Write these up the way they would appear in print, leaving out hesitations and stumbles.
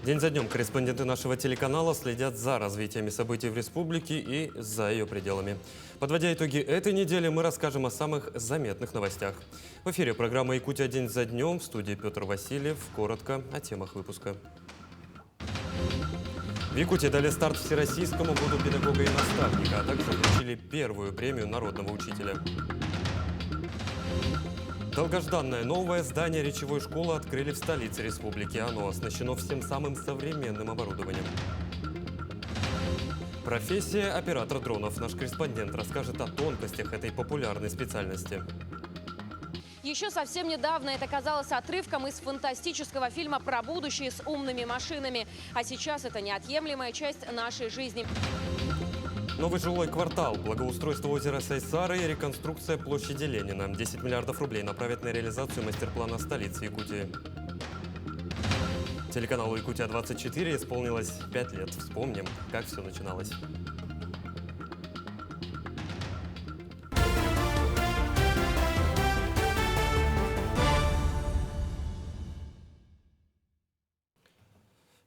День за днем корреспонденты нашего телеканала следят за развитиями событий в республике и за ее пределами. Подводя итоги этой недели, мы расскажем о самых заметных новостях. В эфире программа «Якутия. День за днем». В студии Петр Васильев. Коротко о темах выпуска. В Якутии дали старт Всероссийскому году педагога и наставника, а также вручили первую премию народного учителя. Долгожданное новое здание речевой школы открыли в столице республики. Оно оснащено всем самым современным оборудованием. Профессия оператор дронов. Наш корреспондент расскажет о тонкостях этой популярной специальности. Еще совсем недавно это казалось отрывком из фантастического фильма про будущее с умными машинами. А сейчас это неотъемлемая часть нашей жизни. Новый жилой квартал, благоустройство озера Сайсары и реконструкция площади Ленина. 10 миллиардов рублей направят на реализацию мастер-плана столицы Якутии. Телеканалу «Якутия-24» исполнилось 5 лет. Вспомним, как все начиналось.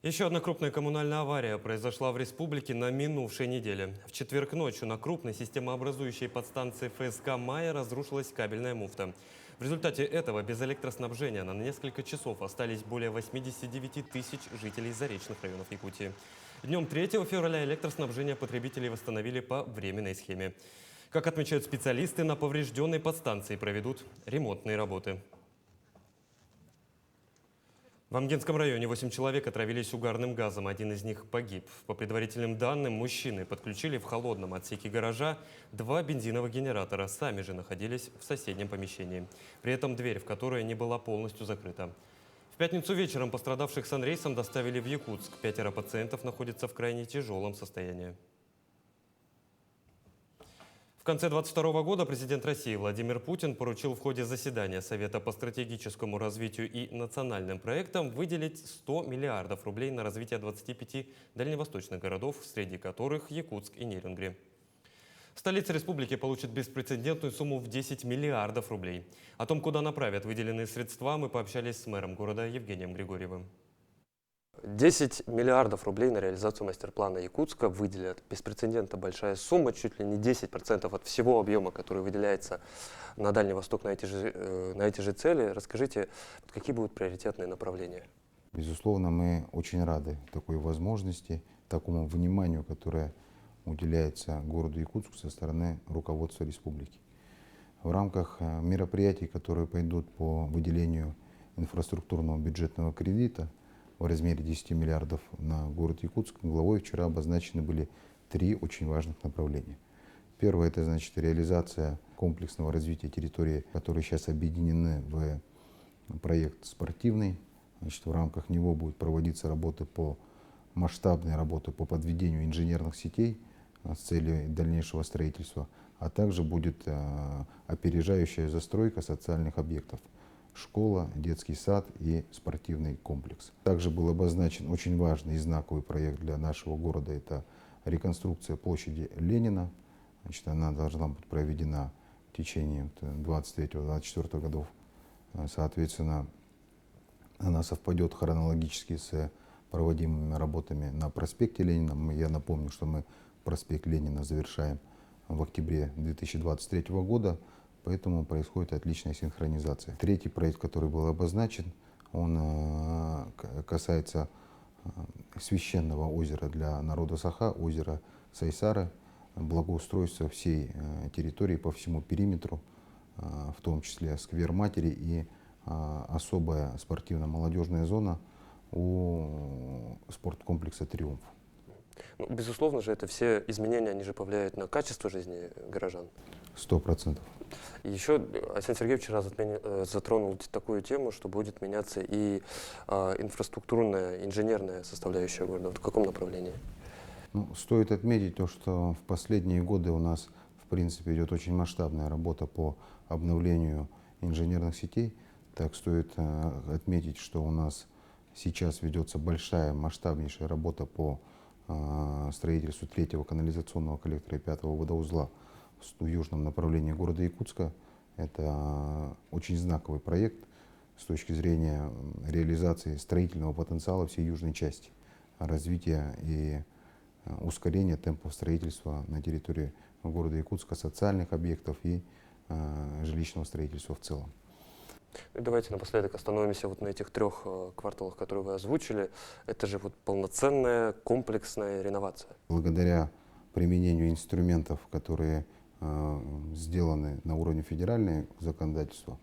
Еще одна крупная коммунальная авария произошла в республике на минувшей неделе. В четверг ночью на крупной системообразующей подстанции ФСК «Майя» разрушилась кабельная муфта. В результате этого без электроснабжения на несколько часов остались более 89 тысяч жителей заречных районов Якутии. Днем 3 февраля электроснабжение потребителей восстановили по временной схеме. Как отмечают специалисты, на поврежденной подстанции проведут ремонтные работы. В Амгенском районе 8 человек отравились угарным газом, один из них погиб. По предварительным данным, мужчины подключили в холодном отсеке гаража 2 бензиновых генератора, сами же находились в соседнем помещении. При этом дверь, в которой не была полностью закрыта. В пятницу вечером пострадавших санрейсом доставили в Якутск. 5 пациентов находятся в крайне тяжелом состоянии. В конце 2022 года президент России Владимир Путин поручил в ходе заседания Совета по стратегическому развитию и национальным проектам выделить 100 миллиардов рублей на развитие 25 дальневосточных городов, среди которых Якутск и Нерюнгри. Столица республики получит беспрецедентную сумму в 10 миллиардов рублей. О том, куда направят выделенные средства, мы пообщались с мэром города Евгением Григорьевым. 10 миллиардов рублей на реализацию мастер-плана Якутска выделят. Беспрецедентно большая сумма, чуть ли не 10% от всего объема, который выделяется на Дальний Восток на эти же цели. Расскажите, какие будут приоритетные направления? Безусловно, мы очень рады такой возможности, такому вниманию, которое уделяется городу Якутску со стороны руководства республики. В рамках мероприятий, которые пойдут по выделению инфраструктурного бюджетного кредита в размере 10 миллиардов на город Якутск, главой вчера обозначены были 3 очень важных направления. Первое – это значит реализация комплексного развития территории, которые сейчас объединены в проект спортивный. Значит, в рамках него будут проводиться масштабные работы по подведению инженерных сетей с целью дальнейшего строительства, а также будет опережающая застройка социальных объектов. Школа, детский сад и спортивный комплекс. Также был обозначен очень важный и знаковый проект для нашего города. Это реконструкция площади Ленина. Значит, она должна быть проведена в течение 23-24 годов. Соответственно, она совпадет хронологически с проводимыми работами на проспекте Ленина. Я напомню, что мы проспект Ленина завершаем в октябре 2023 года. Поэтому происходит отличная синхронизация. Третий проект, который был обозначен, он касается священного озера для народа Саха, озера Сайсары, благоустройства всей территории по всему периметру, в том числе сквер Матери и особая спортивно-молодежная зона у спорткомплекса «Триумф». Ну, безусловно же, это все изменения, они же повлияют на качество жизни горожан. 100%. Еще Александр Сергеевич вчера затронул такую тему, что будет меняться и инфраструктурная, инженерная составляющая города. Вот в каком направлении? Ну, стоит отметить то, что в последние годы у нас, в принципе, идет очень масштабная работа по обновлению инженерных сетей. Так стоит отметить, что у нас сейчас ведется большая, масштабнейшая работа по строительству 3-го канализационного коллектора и 5-го водоузла в южном направлении города Якутска. Это очень знаковый проект. с точки зрения реализации строительного потенциала всей южной части, развития и ускорения темпов строительства на территории города Якутска, социальных объектов и жилищного строительства в целом. И давайте напоследок остановимся вот на этих 3 кварталах, которые вы озвучили. Это же вот полноценная комплексная реновация. Благодаря применению инструментов, которые сделаны на уровне федерального законодательства,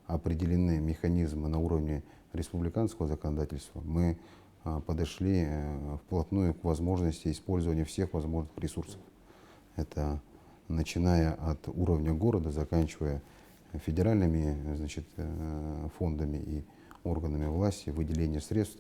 определены механизмы на уровне республиканского законодательства, мы подошли вплотную к возможности использования всех возможных ресурсов. Это начиная от уровня города, заканчивая федеральными, значит, фондами и органами власти, выделение средств,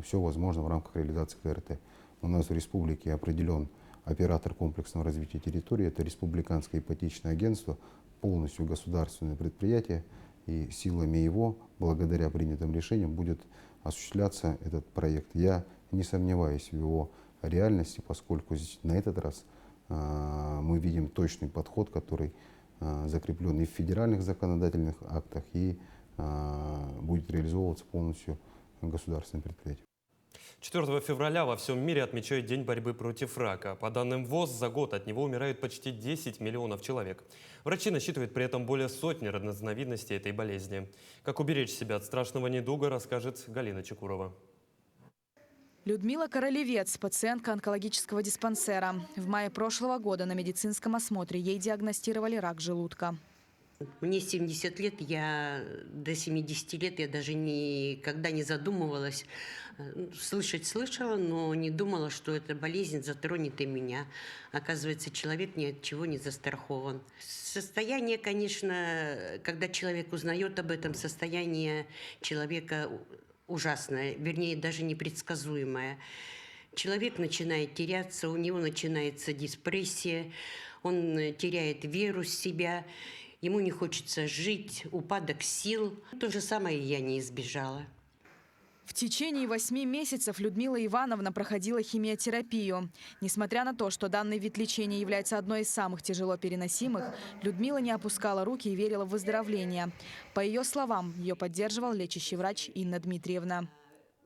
все возможно в рамках реализации КРТ. У нас в республике определен оператор комплексного развития территории, это Республиканское ипотечное агентство, полностью государственное предприятие, и силами его, благодаря принятым решениям, будет осуществляться этот проект. Я не сомневаюсь в его реальности, поскольку на этот раз мы видим точный подход, который закреплен и в федеральных законодательных актах, и будет реализовываться полностью государственным предприятием. 4 февраля во всем мире отмечают День борьбы против рака. По данным ВОЗ, за год от него умирают почти 10 миллионов человек. Врачи насчитывают при этом более сотни разновидностей этой болезни. Как уберечь себя от страшного недуга, расскажет Галина Чекурова. Людмила Королевец, пациентка онкологического диспансера. В мае прошлого года на медицинском осмотре ей диагностировали рак желудка. Мне 70 лет, до 70 лет я даже никогда не задумывалась. Слышать слышала, но не думала, что эта болезнь затронет и меня. Оказывается, человек ни от чего не застрахован. Состояние, конечно, когда человек узнает об этом, состояние человека ужасное, вернее, даже непредсказуемое. Человек начинает теряться, у него начинается депрессия, он теряет веру в себя. Ему не хочется жить, упадок сил. То же самое я не избежала. В течение 8 месяцев Людмила Ивановна проходила химиотерапию. Несмотря на то, что данный вид лечения является одной из самых тяжело переносимых, Людмила не опускала руки и верила в выздоровление. По ее словам, ее поддерживал лечащий врач Инна Дмитриевна.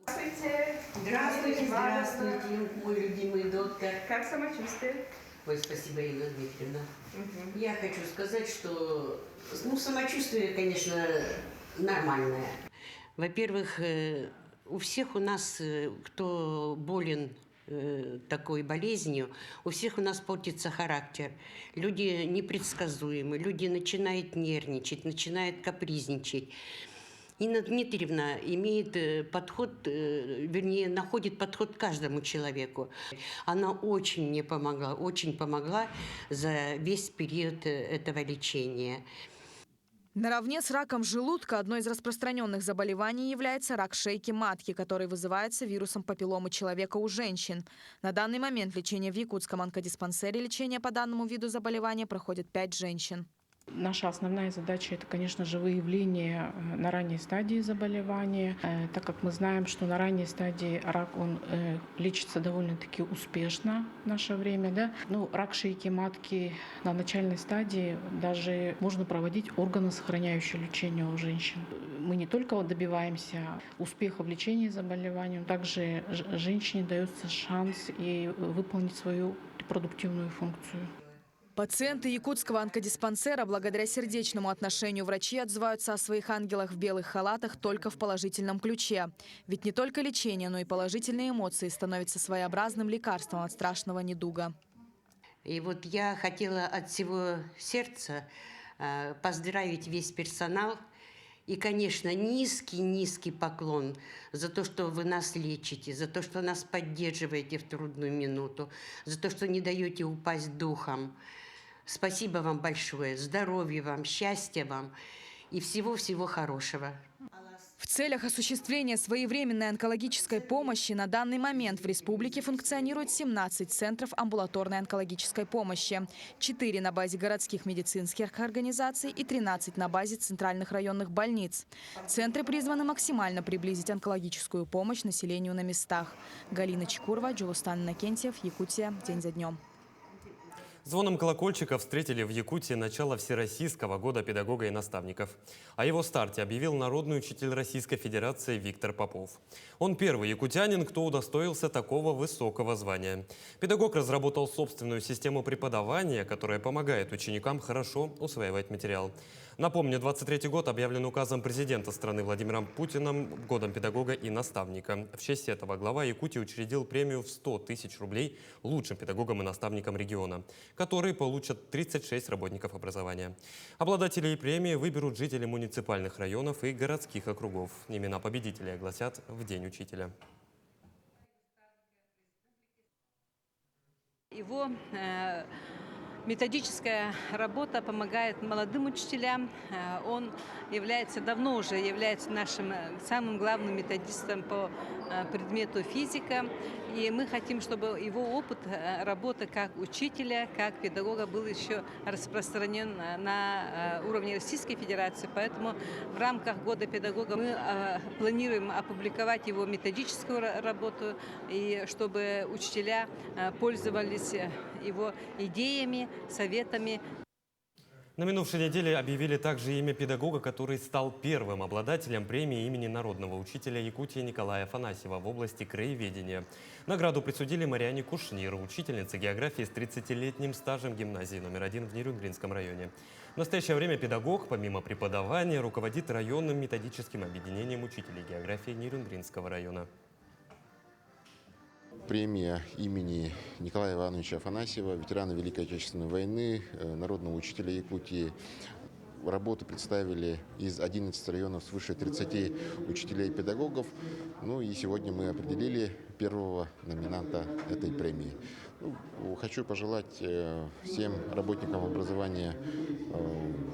Здравствуйте, здравствуйте, мой любимый доктор. Как самочувствие? Ой, спасибо, Инна Дмитриевна. Я хочу сказать, что самочувствие, конечно, нормальное. Во-первых, у всех у нас, кто болен такой болезнью, у всех у нас портится характер. Люди непредсказуемы, люди начинают нервничать, начинают капризничать. Инна Дмитриевна имеет подход, вернее, находит подход к каждому человеку. Она очень мне помогла, очень помогла за весь период этого лечения. Наравне с раком желудка одной из распространенных заболеваний является рак шейки матки, который вызывается вирусом папилломы человека у женщин. На данный момент лечение в Якутском онкодиспансере лечение по данному виду заболевания проходит 5 женщин. Наша основная задача – это, конечно же, выявление на ранней стадии заболевания, так как мы знаем, что на ранней стадии рак, он лечится довольно-таки успешно в наше время. Да? Ну, рак шейки матки на начальной стадии даже можно проводить органосохраняющее лечение у женщин. Мы не только добиваемся успеха в лечении заболевания, но также женщине дается шанс и выполнить свою репродуктивную функцию. Пациенты якутского онкодиспансера благодаря сердечному отношению врачей отзываются о своих ангелах в белых халатах только в положительном ключе. Ведь не только лечение, но и положительные эмоции становятся своеобразным лекарством от страшного недуга. И вот я хотела от всего сердца поздравить весь персонал. И, конечно, низкий поклон за то, что вы нас лечите, за то, что нас поддерживаете в трудную минуту, за то, что не даете упасть духом. Спасибо вам большое, здоровья вам, счастья вам и всего-всего хорошего. В целях осуществления своевременной онкологической помощи на данный момент в республике функционирует 17 центров амбулаторной онкологической помощи, 4 на базе городских медицинских организаций и 13 на базе центральных районных больниц. Центры призваны максимально приблизить онкологическую помощь населению на местах. Галина Чекурова, Джулустан Иннокентьев, Якутия. День за днем. Звоном колокольчика встретили в Якутии начало Всероссийского года педагога и наставников. О его старте объявил народный учитель Российской Федерации Виктор Попов. Он первый якутянин, кто удостоился такого высокого звания. Педагог разработал собственную систему преподавания, которая помогает ученикам хорошо усваивать материал. Напомню, 23-й год объявлен указом президента страны Владимиром Путиным годом педагога и наставника. В честь этого глава Якутии учредил премию в 100 тысяч рублей лучшим педагогам и наставникам региона, которые получат 36 работников образования. Обладателей премии выберут жители муниципальных районов и городских округов. Имена победителей огласят в День учителя. Его методическая работа помогает молодым учителям. Он давно уже является нашим самым главным методистом по предмету физика. И мы хотим, чтобы его опыт работы как учителя, как педагога был еще распространен на уровне Российской Федерации. Поэтому в рамках Года педагога мы планируем опубликовать его методическую работу, и чтобы учителя пользовались его идеями, советами. На минувшей неделе объявили также имя педагога, который стал первым обладателем премии имени народного учителя Якутии Николая Афанасьева в области краеведения. Награду присудили Мариане Кушнир, учительнице географии с 30-летним стажем гимназии номер 1 в Нерюнгринском районе. В настоящее время педагог, помимо преподавания, руководит районным методическим объединением учителей географии Нерюнгринского района. Премия имени Николая Ивановича Афанасьева, ветерана Великой Отечественной войны, народного учителя Якутии. Работу представили из 11 районов свыше 30 учителей и педагогов. Ну и сегодня мы определили первого номинанта этой премии. Хочу пожелать всем работникам образования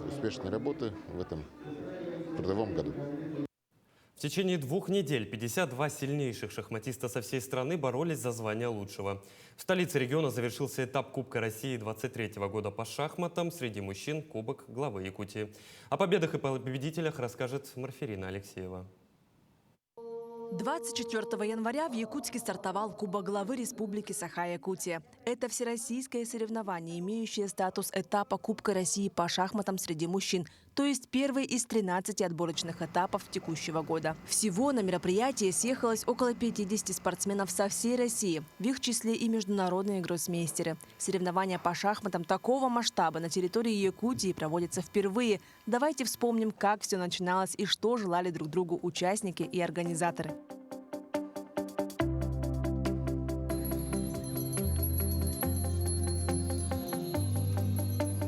успешной работы в этом трудовом году. В течение 2 недель 52 сильнейших шахматиста со всей страны боролись за звание лучшего. В столице региона завершился этап Кубка России 23-го года по шахматам. Среди мужчин Кубок главы Якутии. О победах и победителях расскажет Марферина Алексеева. 24 января в Якутске стартовал Кубок главы Республики Саха-Якутия. Это всероссийское соревнование, имеющее статус этапа Кубка России по шахматам среди мужчин, то есть первый из 13 отборочных этапов текущего года. Всего на мероприятие съехалось около 50 спортсменов со всей России, в их числе и международные гроссмейстеры. Соревнования по шахматам такого масштаба на территории Якутии проводятся впервые. Давайте вспомним, как все начиналось и что желали друг другу участники и организаторы.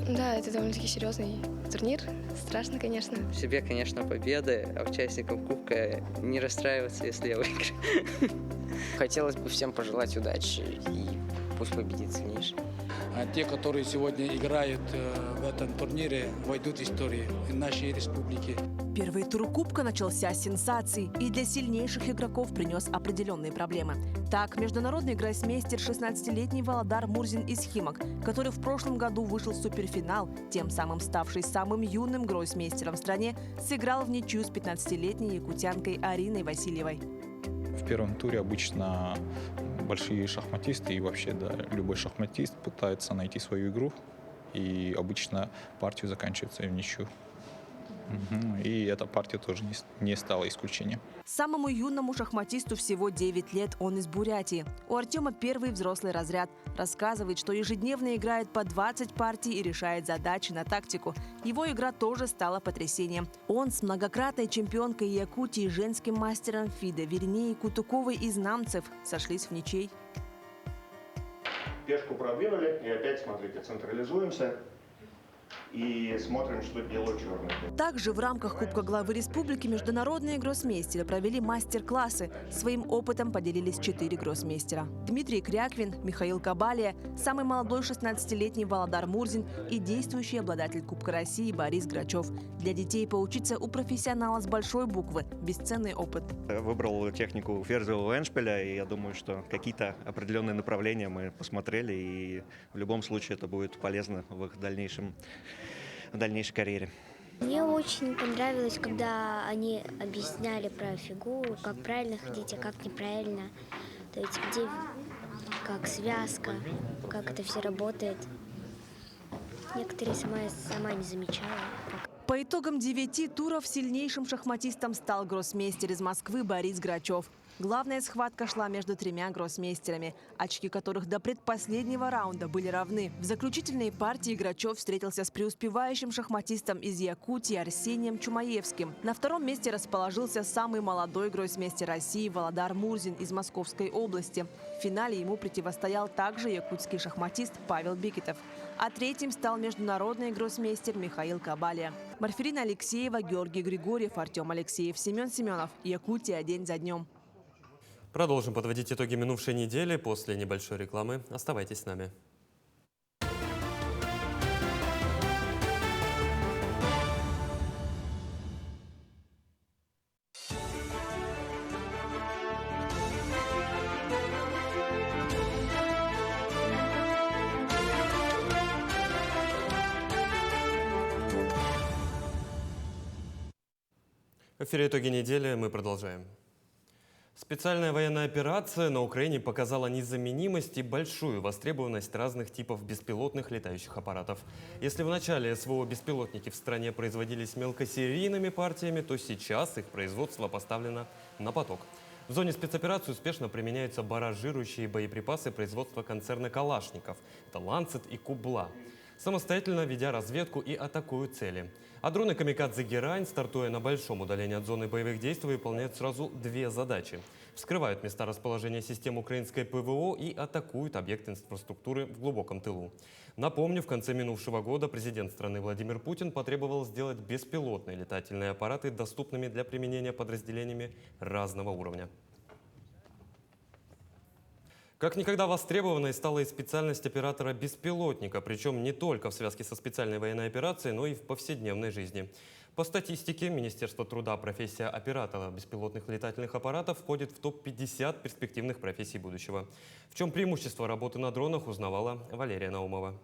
Да, это довольно-таки серьезный турнир. Страшно, конечно. Себе, конечно, победы, а участникам Кубка не расстраиваться, если я выиграю. Хотелось бы всем пожелать удачи и пусть победит сильнейший. А те, которые сегодня играют в этом турнире, войдут в историю нашей республики. Первый тур Кубка начался с сенсаций и для сильнейших игроков принес определенные проблемы. Так, международный гроссмейстер 16-летний Володар Мурзин из Химок, который в прошлом году вышел в суперфинал, тем самым ставший самым юным гроссмейстером в стране, сыграл в ничью с 15-летней якутянкой Ариной Васильевой. В первом туре обычно большие шахматисты и вообще любой шахматист пытается найти свою игру, и обычно партию заканчивается в ничью. И эта партия тоже не стала исключением. Самому юному шахматисту всего 9 лет, он из Бурятии. У Артема первый взрослый разряд. Рассказывает, что ежедневно играет по 20 партий и решает задачи на тактику. Его игра тоже стала потрясением. Он с многократной чемпионкой Якутии, женским мастером ФИДе Веринеей Кутуковой из Намцев сошлись в ничей. Пешку продвинули, и опять, смотрите, централизуемся. И смотрим, что делают черные. Также в рамках Кубка главы республики международные гроссмейстеры провели мастер-классы. Своим опытом поделились 4 гроссмейстера. Дмитрий Кряквин, Михаил Кабалия, самый молодой 16-летний Володар Мурзин и действующий обладатель Кубка России Борис Грачев. Для детей поучиться у профессионала с большой буквы – бесценный опыт. Выбрал технику ферзевого эндшпиля, и я думаю, что какие-то определенные направления мы посмотрели, и в любом случае это будет полезно в их дальнейшей карьере. Мне очень понравилось, когда они объясняли про фигуру, как правильно ходить, а как неправильно. То есть где как связка, как это все работает. Некоторые сама не замечала. По итогам 9 туров сильнейшим шахматистом стал гроссмейстер из Москвы Борис Грачев. Главная схватка шла между 3 гроссмейстерами, очки которых до предпоследнего раунда были равны. В заключительной партии Грачев встретился с преуспевающим шахматистом из Якутии Арсением Чумаевским. На втором месте расположился самый молодой гроссмейстер России Володар Мурзин из Московской области. В финале ему противостоял также якутский шахматист Павел Бекетов. А третьим стал международный гроссмейстер Михаил Кабалия. Марферина Алексеева, Георгий Григорьев, Артем Алексеев, Семен Семенов. Якутия день за днем. Продолжим подводить итоги минувшей недели после небольшой рекламы. Оставайтесь с нами. В эфире «Итоги недели» мы продолжаем. Специальная военная операция на Украине показала незаменимость и большую востребованность разных типов беспилотных летающих аппаратов. Если в начале СВО беспилотники в стране производились мелкосерийными партиями, то сейчас их производство поставлено на поток. В зоне спецоперации успешно применяются барражирующие боеприпасы производства концерна «Калашников». Это «Ланцет» и «Кубла». Самостоятельно ведя разведку и атакуют цели. А дроны «Камикадзе Герань», стартуя на большом удалении от зоны боевых действий, выполняют сразу 2 задачи. Вскрывают места расположения систем украинской ПВО и атакуют объекты инфраструктуры в глубоком тылу. Напомню, в конце минувшего года президент страны Владимир Путин потребовал сделать беспилотные летательные аппараты доступными для применения подразделениями разного уровня. Как никогда востребованной стала и специальность оператора-беспилотника, причем не только в связке со специальной военной операцией, но и в повседневной жизни. По статистике Министерства труда профессия оператора беспилотных летательных аппаратов входит в топ-50 перспективных профессий будущего. В чем преимущество работы на дронах, узнавала Валерия Наумова.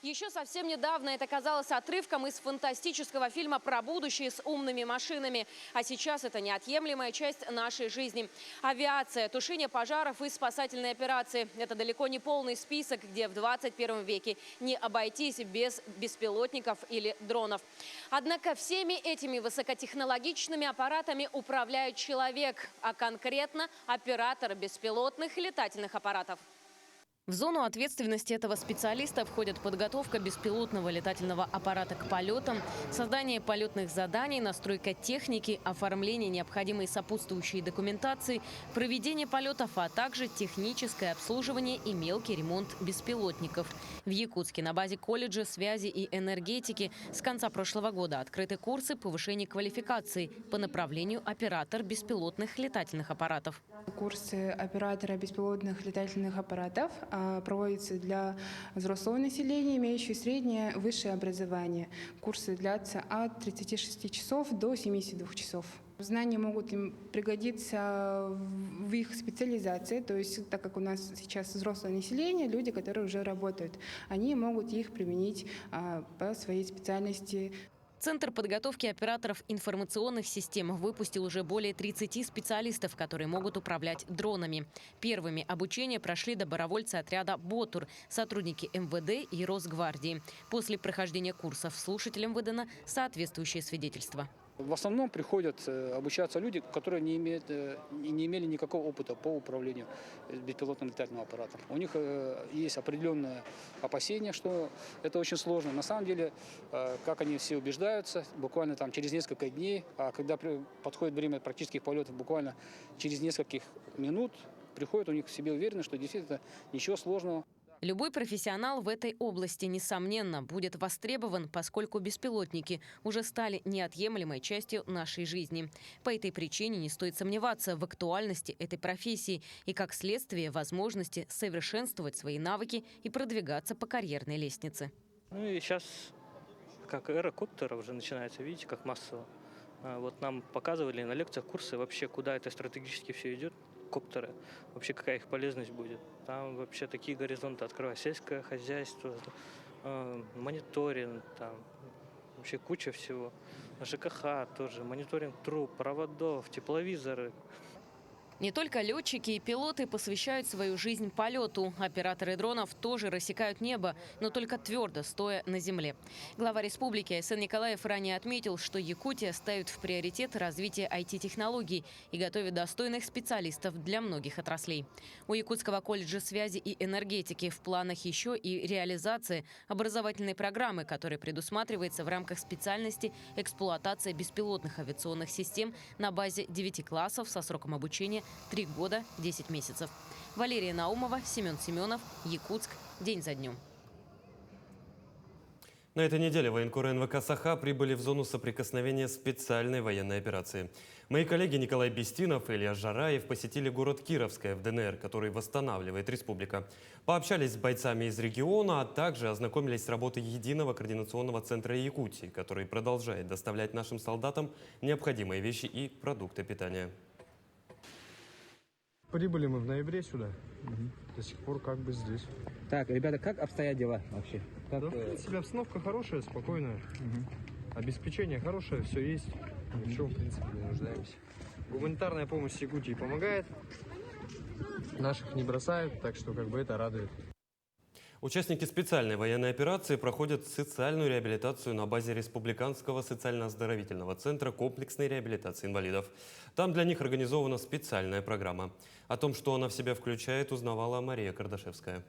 Еще совсем недавно это казалось отрывком из фантастического фильма про будущее с умными машинами. А сейчас это неотъемлемая часть нашей жизни. Авиация, тушение пожаров и спасательные операции – это далеко не полный список, где в 21 веке не обойтись без беспилотников или дронов. Однако всеми этими высокотехнологичными аппаратами управляет человек, а конкретно оператор беспилотных летательных аппаратов. В зону ответственности этого специалиста входят подготовка беспилотного летательного аппарата к полетам, создание полетных заданий, настройка техники, оформление необходимой сопутствующей документации, проведение полетов, а также техническое обслуживание и мелкий ремонт беспилотников. В Якутске на базе колледжа связи и энергетики с конца прошлого года открыты курсы повышения квалификации по направлению оператор беспилотных летательных аппаратов. Курсы оператора беспилотных летательных аппаратов проводятся для взрослого населения, имеющего среднее высшее образование. Курсы длятся от 36 часов до 72 часов. Знания могут им пригодиться в их специализации, то есть так как у нас сейчас взрослое население, люди, которые уже работают, они могут их применить по своей специальности. Центр подготовки операторов информационных систем выпустил уже более 30 специалистов, которые могут управлять дронами. Первыми обучение прошли добровольцы отряда «Ботур», сотрудники МВД и Росгвардии. После прохождения курсов слушателям выдано соответствующее свидетельство. В основном приходят обучаться люди, которые не имели никакого опыта по управлению беспилотным летательным аппаратом. У них есть определенное опасение, что это очень сложно. На самом деле, как они все убеждаются, буквально там через несколько дней, а когда подходит время практических полетов, буквально через нескольких минут приходит у них в себе уверенность, что действительно ничего сложного. Любой профессионал в этой области, несомненно, будет востребован, поскольку беспилотники уже стали неотъемлемой частью нашей жизни. По этой причине не стоит сомневаться в актуальности этой профессии и, как следствие, возможности совершенствовать свои навыки и продвигаться по карьерной лестнице. Ну и сейчас, как эра коптеров уже начинается, видите, как массово. Вот нам показывали на лекциях, курсы вообще, куда это стратегически все идет. Коптеры, вообще какая их полезность будет. Там вообще такие горизонты открывают. Сельское хозяйство, мониторинг, там вообще куча всего. ЖКХ тоже, мониторинг труб, проводов, тепловизоры. Не только летчики и пилоты посвящают свою жизнь полету. Операторы дронов тоже рассекают небо, но только твердо, стоя на земле. Глава республики Айсен Николаев ранее отметил, что Якутия ставит в приоритет развитие IT-технологий и готовит достойных специалистов для многих отраслей. У Якутского колледжа связи и энергетики в планах еще и реализация образовательной программы, которая предусматривается в рамках специальности эксплуатация беспилотных авиационных систем на базе 9 классов со сроком обучения 3 года 10 месяцев. Валерия Наумова, Семен Семенов, Якутск. День за днем. На этой неделе военкоры НВК «Саха» прибыли в зону соприкосновения специальной военной операции. Мои коллеги Николай Бестинов и Илья Жараев посетили город Кировское в ДНР, который восстанавливает республика. Пообщались с бойцами из региона, а также ознакомились с работой Единого координационного центра Якутии, который продолжает доставлять нашим солдатам необходимые вещи и продукты питания. Прибыли мы в ноябре сюда. До сих пор как бы здесь. Так, ребята, как обстоят дела вообще? Как, да, в принципе, обстановка хорошая, спокойная. Обеспечение хорошее, все есть. Ни в чем, в принципе, не нуждаемся. Гуманитарная помощь Якутии помогает. Наших не бросают, так что как бы это радует. Участники специальной военной операции проходят социальную реабилитацию на базе Республиканского социально-оздоровительного центра комплексной реабилитации инвалидов. Там для них организована специальная программа. О том, что она в себя включает, узнавала Мария Кардашевская.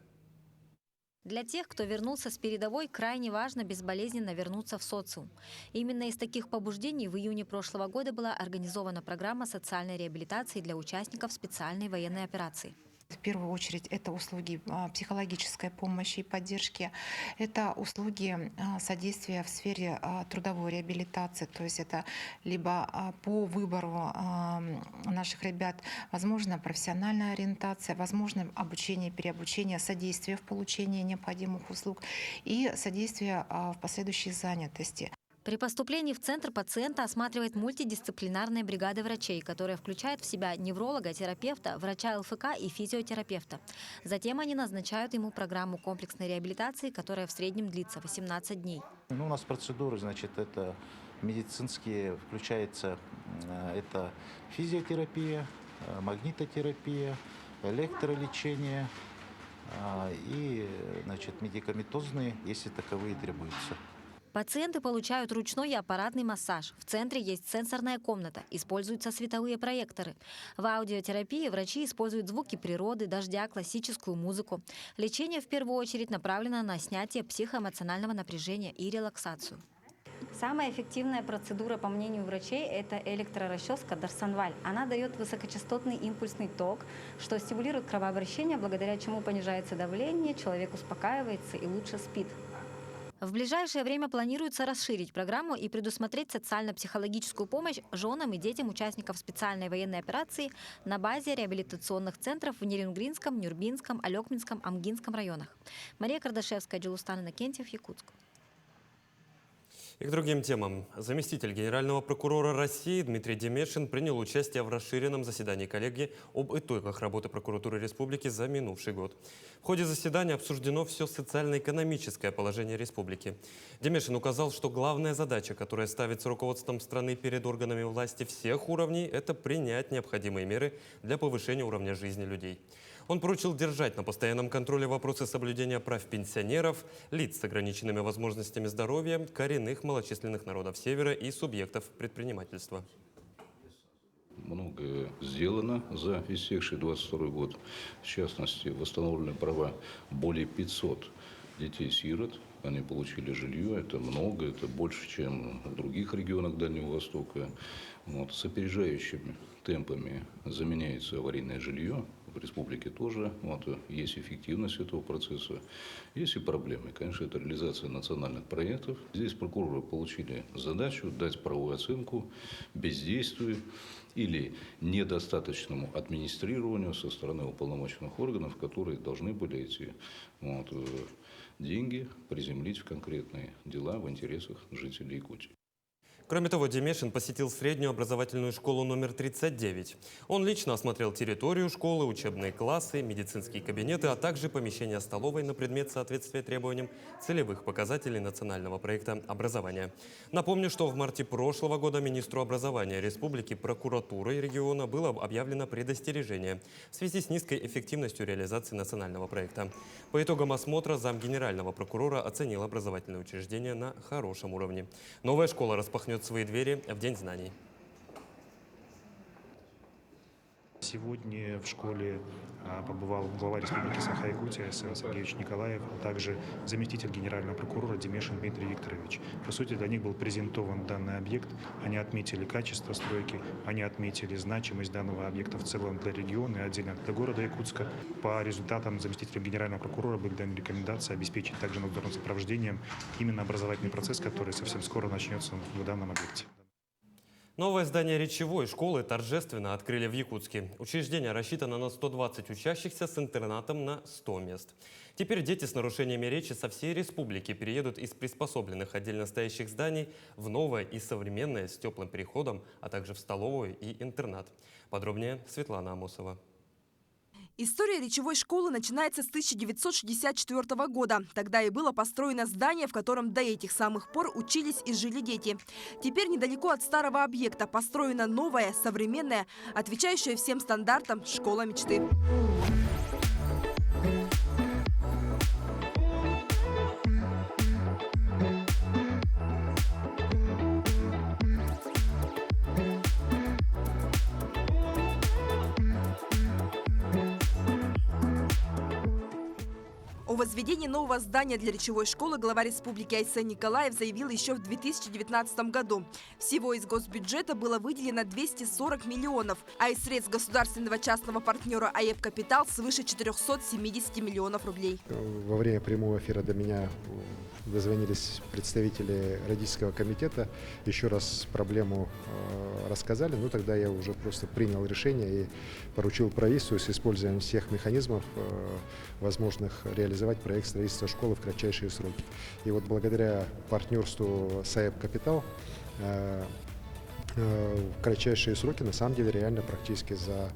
Для тех, кто вернулся с передовой, крайне важно безболезненно вернуться в социум. Именно из таких побуждений в июне прошлого года была организована программа социальной реабилитации для участников специальной военной операции. В первую очередь это услуги психологической помощи и поддержки, это услуги содействия в сфере трудовой реабилитации, то есть это либо по выбору наших ребят, возможно, профессиональная ориентация, возможно, обучение, переобучение, содействие в получении необходимых услуг и содействие в последующей занятости. При поступлении в центр пациента осматривает мультидисциплинарная бригада врачей, которая включает в себя невролога, терапевта, врача ЛФК и физиотерапевта. Затем они назначают ему программу комплексной реабилитации, которая в среднем длится 18 дней. У нас процедуры, значит, это медицинские, включается это физиотерапия, магнитотерапия, электролечение и, значит, медикаментозные, если таковые требуются. Пациенты получают ручной и аппаратный массаж. В центре есть сенсорная комната, используются световые проекторы. В аудиотерапии врачи используют звуки природы, дождя, классическую музыку. Лечение в первую очередь направлено на снятие психоэмоционального напряжения и релаксацию. Самая эффективная процедура, по мнению врачей, это электрорасческа Дарсонваль. Она дает высокочастотный импульсный ток, что стимулирует кровообращение, благодаря чему понижается давление, человек успокаивается и лучше спит. В ближайшее время планируется расширить программу и предусмотреть социально-психологическую помощь женам и детям участников специальной военной операции на базе реабилитационных центров в Нерюнгринском, Нюрбинском, Алекминском, Амгинском районах. Мария Кардашевская, Джилустан Иннокентьев, Якутск. И к другим темам. Заместитель генерального прокурора России Дмитрий Демешин принял участие в расширенном заседании коллегии об итогах работы прокуратуры республики за минувший год. В ходе заседания обсуждено все социально-экономическое положение республики. Демешин указал, что главная задача, которая ставится руководством страны перед органами власти всех уровней, это принять необходимые меры для повышения уровня жизни людей. Он поручил держать на постоянном контроле вопросы соблюдения прав пенсионеров, лиц с ограниченными возможностями здоровья, коренных малочисленных народов Севера и субъектов предпринимательства. Многое сделано за истекший 22 год. В частности, восстановлены права более 500 детей-сирот. Они получили жилье, это много, это больше, чем в других регионах Дальнего Востока. С опережающими темпами заменяется аварийное жилье. В республике тоже есть эффективность этого процесса, есть и проблемы. Конечно, это реализация национальных проектов. Здесь прокуроры получили задачу дать правовую оценку бездействию или недостаточному администрированию со стороны уполномоченных органов, которые должны были эти деньги приземлить в конкретные дела в интересах жителей Якутии. Кроме того, Демешин посетил среднюю образовательную школу номер 39. Он лично осмотрел территорию школы, учебные классы, медицинские кабинеты, а также помещения столовой на предмет соответствия требованиям целевых показателей национального проекта образования. Напомню, что в марте прошлого года министру образования республики прокуратурой региона было объявлено предостережение в связи с низкой эффективностью реализации национального проекта. По итогам осмотра замгенерального прокурора оценил образовательное учреждение на хорошем уровне. Новая школа распахнет свои двери в День знаний. Сегодня в школе побывал глава Республики Саха-Якутия Сэн Сергеевич Николаев, а также заместитель генерального прокурора Демешин Дмитрий Викторович. По сути, для них был презентован данный объект. Они отметили качество стройки, они отметили значимость данного объекта в целом для региона и отдельно для города Якутска. По результатам заместителя генерального прокурора были даны рекомендации обеспечить также надзорным сопровождением именно образовательный процесс, который совсем скоро начнется в данном объекте. Новое здание речевой школы торжественно открыли в Якутске. Учреждение рассчитано на 120 учащихся с интернатом на 100 мест. Теперь дети с нарушениями речи со всей республики переедут из приспособленных отдельно стоящих зданий в новое и современное с теплым переходом, а также в столовую и интернат. Подробнее Светлана Амосова. История речевой школы начинается с 1964 года. Тогда и было построено здание, в котором до этих самых пор учились и жили дети. Теперь недалеко от старого объекта построена новая, современная, отвечающая всем стандартам школа мечты. О возведении нового здания для речевой школы глава республики Айсен Николаев заявил еще в 2019 году. Всего из госбюджета было выделено 240 миллионов, а из средств государственного частного партнера АЭП «Капитал» свыше 470 миллионов рублей. Во время прямого эфира до меня дозвонились представители родительского комитета, еще раз проблему рассказали, но тогда я уже просто принял решение и поручил правительству с использованием всех механизмов, возможных, реализовать проект строительства школы в кратчайшие сроки. И вот благодаря партнерству с АЭП «Капитал» в кратчайшие сроки, на самом деле, реально практически за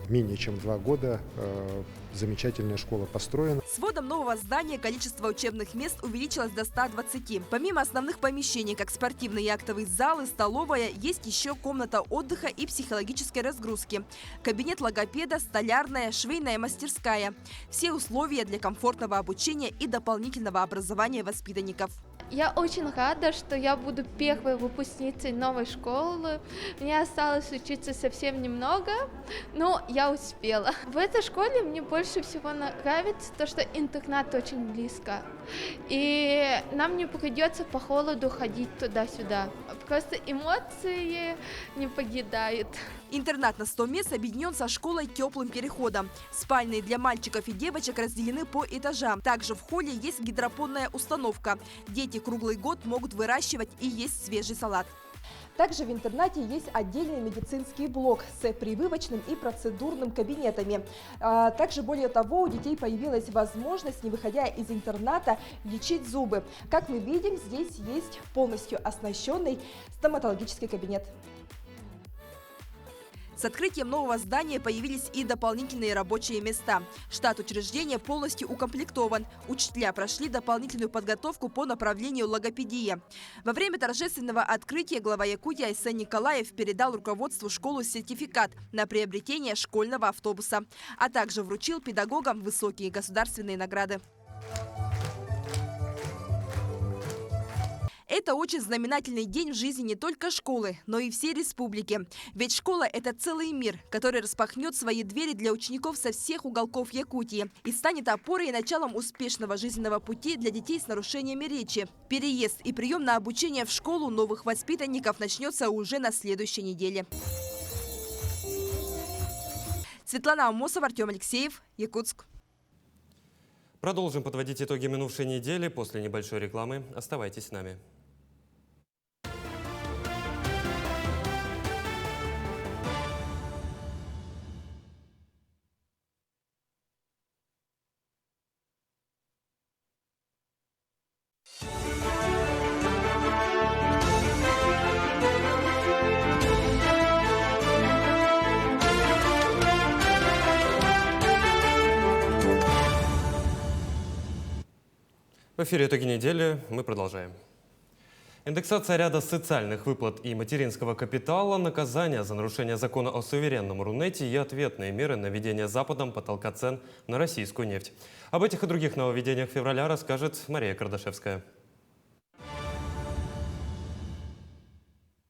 менее чем 2 года замечательная школа построена. С вводом нового здания количество учебных мест увеличилось до 120. Помимо основных помещений, как спортивные и актовые залы, столовая, есть еще комната отдыха и психологической разгрузки, кабинет логопеда, столярная, швейная мастерская. Все условия для комфортного обучения и дополнительного образования воспитанников. Я очень рада, что я буду первой выпускницей новой школы. Мне осталось учиться совсем немного, но я успела. В этой школе мне больше всего нравится то, что интернат очень близко. И нам не придется по холоду ходить туда-сюда. Просто эмоции не покидают. Интернат на 100 мест объединен со школой теплым переходом. Спальные для мальчиков и девочек разделены по этажам. Также в холле есть гидропонная установка. Дети круглый год могут выращивать и есть свежий салат. Также в интернате есть отдельный медицинский блок с прививочным и процедурным кабинетами. Также, более того, у детей появилась возможность, не выходя из интерната, лечить зубы. Как мы видим, здесь есть полностью оснащенный стоматологический кабинет. С открытием нового здания появились и дополнительные рабочие места. Штат учреждения полностью укомплектован. Учителя прошли дополнительную подготовку по направлению логопедия. Во время торжественного открытия глава Якутии Айсен Николаев передал руководству школы сертификат на приобретение школьного автобуса, а также вручил педагогам высокие государственные награды. Это очень знаменательный день в жизни не только школы, но и всей республики. Ведь школа – это целый мир, который распахнет свои двери для учеников со всех уголков Якутии и станет опорой и началом успешного жизненного пути для детей с нарушениями речи. Переезд и прием на обучение в школу новых воспитанников начнется уже на следующей неделе. Светлана Амосова, Артем Алексеев, Якутск. Продолжим подводить итоги минувшей недели после небольшой рекламы. Оставайтесь с нами. В эфире «Итоги недели». Мы продолжаем. Индексация ряда социальных выплат и материнского капитала, наказание за нарушение закона о суверенном Рунете и ответные меры на введение Западом потолка цен на российскую нефть. Об этих и других нововведениях февраля расскажет Мария Кардашевская.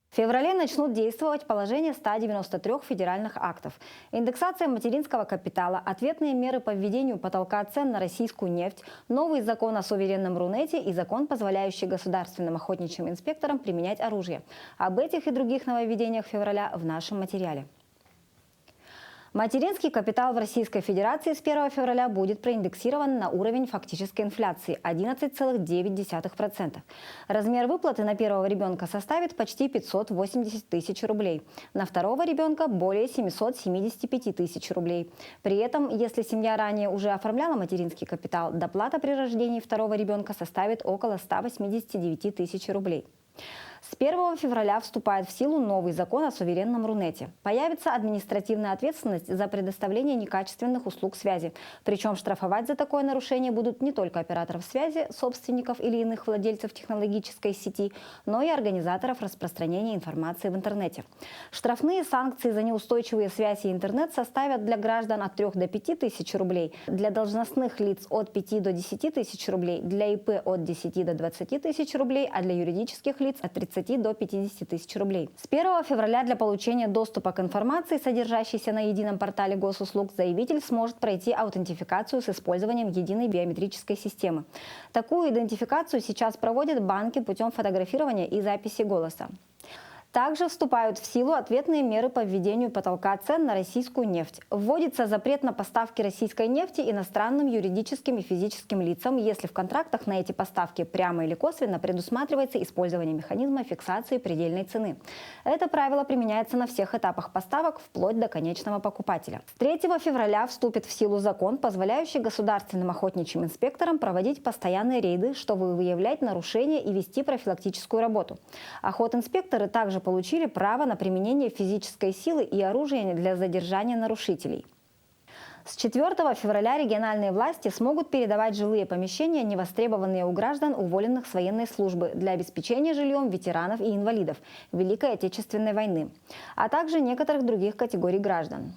В феврале начнут действовать положения 193 федеральных актов. Индексация материнского капитала, ответные меры по введению потолка цен на российскую нефть, новый закон о суверенном Рунете и закон, позволяющий государственным охотничьим инспекторам применять оружие. Об этих и других нововведениях февраля в нашем материале. Материнский капитал в Российской Федерации с 1 февраля будет проиндексирован на уровень фактической инфляции – 11,9%. Размер выплаты на первого ребенка составит почти 580 тысяч рублей, на второго ребенка – более 775 тысяч рублей. При этом, если семья ранее уже оформляла материнский капитал, доплата при рождении второго ребенка составит около 189 тысяч рублей. С 1 февраля вступает в силу новый закон о суверенном Рунете. Появится административная ответственность за предоставление некачественных услуг связи. Причем штрафовать за такое нарушение будут не только операторов связи, собственников или иных владельцев технологической сети, но и организаторов распространения информации в интернете. Штрафные санкции за неустойчивые связи и интернет составят для граждан от 3 до 5 тысяч рублей, для должностных лиц от 5 до 10 тысяч рублей, для ИП от 10 до 20 тысяч рублей, а для юридических лиц от 30 до 50 тысяч рублей. С 1 февраля для получения доступа к информации, содержащейся на едином портале госуслуг, заявитель сможет пройти аутентификацию с использованием единой биометрической системы. Такую идентификацию сейчас проводят банки путем фотографирования и записи голоса. Также вступают в силу ответные меры по введению потолка цен на российскую нефть. Вводится запрет на поставки российской нефти иностранным юридическим и физическим лицам, если в контрактах на эти поставки прямо или косвенно предусматривается использование механизма фиксации предельной цены. Это правило применяется на всех этапах поставок, вплоть до конечного покупателя. С 3 февраля вступит в силу закон, позволяющий государственным охотничьим инспекторам проводить постоянные рейды, чтобы выявлять нарушения и вести профилактическую работу. Охотинспекторы также получили право на применение физической силы и оружия для задержания нарушителей. С 4 февраля региональные власти смогут передавать жилые помещения, не востребованные у граждан, уволенных с военной службы, для обеспечения жильем ветеранов и инвалидов Великой Отечественной войны, а также некоторых других категорий граждан.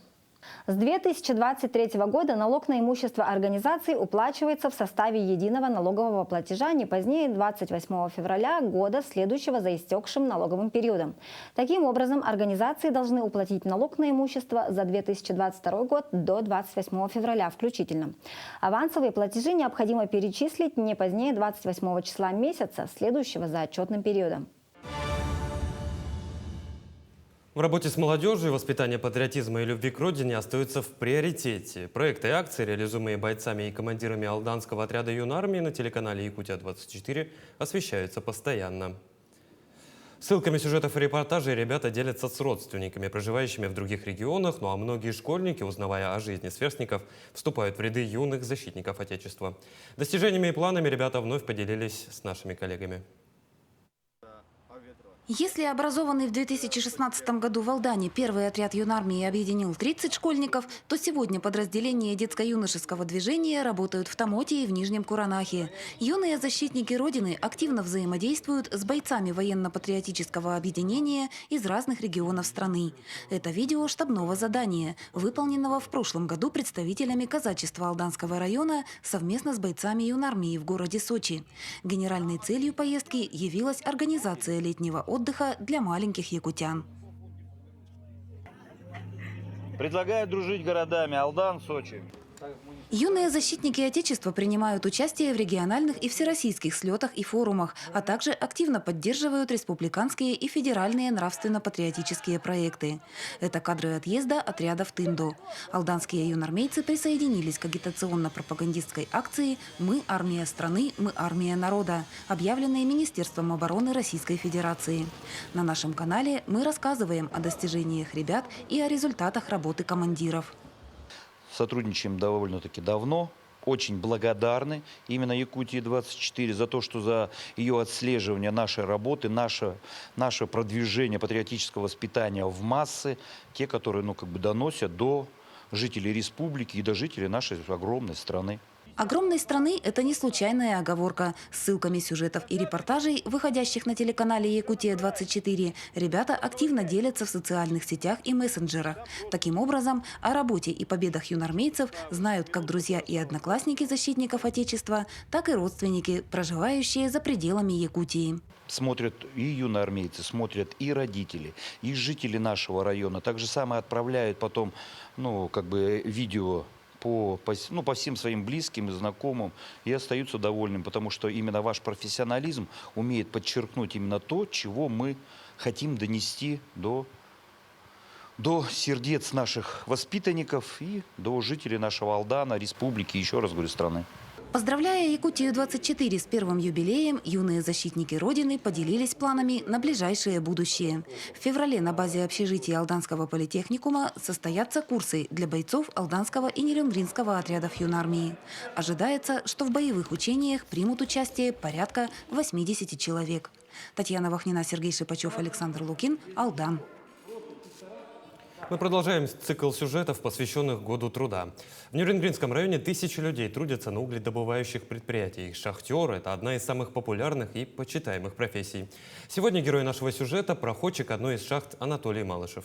С 2023 года налог на имущество организаций уплачивается в составе единого налогового платежа не позднее 28 февраля года, следующего за истекшим налоговым периодом. Таким образом, организации должны уплатить налог на имущество за 2022 год до 28 февраля включительно. Авансовые платежи необходимо перечислить не позднее 28 числа месяца, следующего за отчетным периодом. В работе с молодежью воспитание патриотизма и любви к родине остаются в приоритете. Проекты и акции, реализуемые бойцами и командирами Алданского отряда юнармии на телеканале «Якутия-24», освещаются постоянно. Ссылками сюжетов и репортажей ребята делятся с родственниками, проживающими в других регионах, ну а многие школьники, узнавая о жизни сверстников, вступают в ряды юных защитников Отечества. Достижениями и планами ребята вновь поделились с нашими коллегами. Если образованный в 2016 году в Алдане первый отряд юнармии объединил 30 школьников, то сегодня подразделения детско-юношеского движения работают в Тамоте и в Нижнем Куранахе. Юные защитники Родины активно взаимодействуют с бойцами военно-патриотического объединения из разных регионов страны. Это видео штабного задания, выполненного в прошлом году представителями казачества Алданского района совместно с бойцами юнармии в городе Сочи. Генеральной целью поездки явилась организация летнего отдыха для маленьких якутян. Предлагаю дружить городами Алдан, Сочи. Юные защитники Отечества принимают участие в региональных и всероссийских слетах и форумах, а также активно поддерживают республиканские и федеральные нравственно-патриотические проекты. Это кадры отъезда отряда в Тындо. Алданские юнармейцы присоединились к агитационно-пропагандистской акции «Мы – армия страны, мы – армия народа», объявленной Министерством обороны Российской Федерации. На нашем канале мы рассказываем о достижениях ребят и о результатах работы командиров. Сотрудничаем довольно-таки давно. Очень благодарны именно Якутии-24 за то, что за ее отслеживание нашей работы, наше продвижение патриотического воспитания в массы, те, которые доносят до жителей республики и до жителей нашей огромной страны. Огромной страны – это не случайная оговорка. Ссылками сюжетов и репортажей, выходящих на телеканале «Якутия-24», ребята активно делятся в социальных сетях и мессенджерах. Таким образом, о работе и победах юнармейцев знают как друзья и одноклассники защитников Отечества, так и родственники, проживающие за пределами Якутии. Смотрят и юноармейцы, смотрят и родители, и жители нашего района. Так же самое отправляют потом видео по всем своим близким и знакомым и остаются довольными, потому что именно ваш профессионализм умеет подчеркнуть именно то, чего мы хотим донести до сердец наших воспитанников и до жителей нашего Алдана, республики, еще раз говорю, страны. Поздравляя Якутию-24 с первым юбилеем, юные защитники Родины поделились планами на ближайшее будущее. В феврале на базе общежития Алданского политехникума состоятся курсы для бойцов Алданского и Нерюнгринского отрядов юнармии. Ожидается, что в боевых учениях примут участие порядка 80 человек. Татьяна Вахнина, Сергей Шипачев, Александр Лукин, Алдан. Мы продолжаем цикл сюжетов, посвященных Году труда. В Нерюнгринском районе тысячи людей трудятся на угледобывающих предприятиях. Шахтер – это одна из самых популярных и почитаемых профессий. Сегодня герой нашего сюжета – проходчик одной из шахт Анатолий Малышев.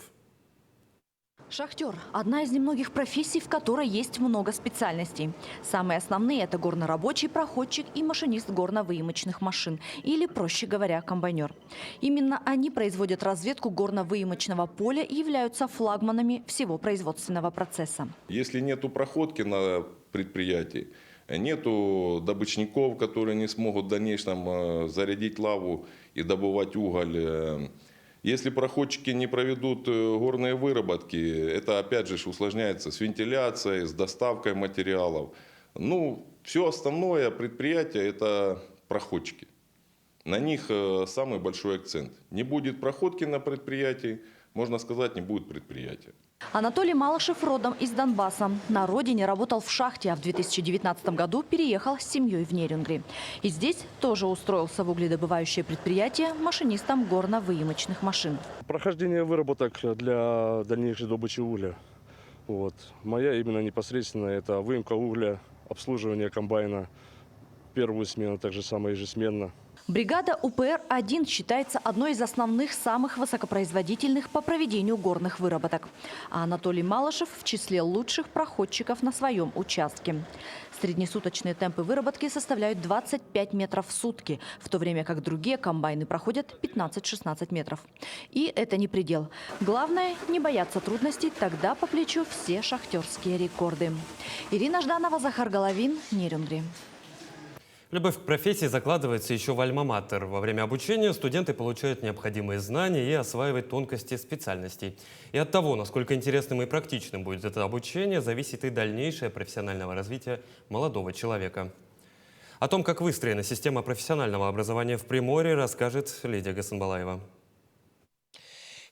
Шахтер – одна из немногих профессий, в которой есть много специальностей. Самые основные – это горнорабочий, проходчик и машинист горно-выемочных машин, или, проще говоря, комбайнер. Именно они производят разведку горно-выемочного поля и являются флагманами всего производственного процесса. Если нету проходки на предприятии, нету добычников, которые не смогут в дальнейшем зарядить лаву и добывать уголь. Если проходчики не проведут горные выработки, это опять же усложняется с вентиляцией, с доставкой материалов. Все остальное предприятие – это проходчики. На них самый большой акцент. Не будет проходки на предприятии, можно сказать, не будет предприятия. Анатолий Малышев родом из Донбасса. На родине работал в шахте, а в 2019 году переехал с семьей в Нерюнгри. И здесь тоже устроился в угледобывающее предприятие машинистом горно-выемочных машин. Прохождение выработок для дальнейшей добычи угля. Моя именно непосредственно это выемка угля, обслуживание комбайна, первую смену, также самое ежесменно. Бригада УПР-1 считается одной из основных самых высокопроизводительных по проведению горных выработок. А Анатолий Малышев в числе лучших проходчиков на своем участке. Среднесуточные темпы выработки составляют 25 метров в сутки, в то время как другие комбайны проходят 15-16 метров. И это не предел. Главное – не бояться трудностей, тогда по плечу все шахтерские рекорды. Ирина Жданова, Захар Головин, Нерюнгри. Любовь к профессии закладывается еще в альма-матер. Во время обучения студенты получают необходимые знания и осваивают тонкости специальностей. И от того, насколько интересным и практичным будет это обучение, зависит и дальнейшее профессиональное развитие молодого человека. О том, как выстроена система профессионального образования в Приморье, расскажет Лидия Гасанбалаева.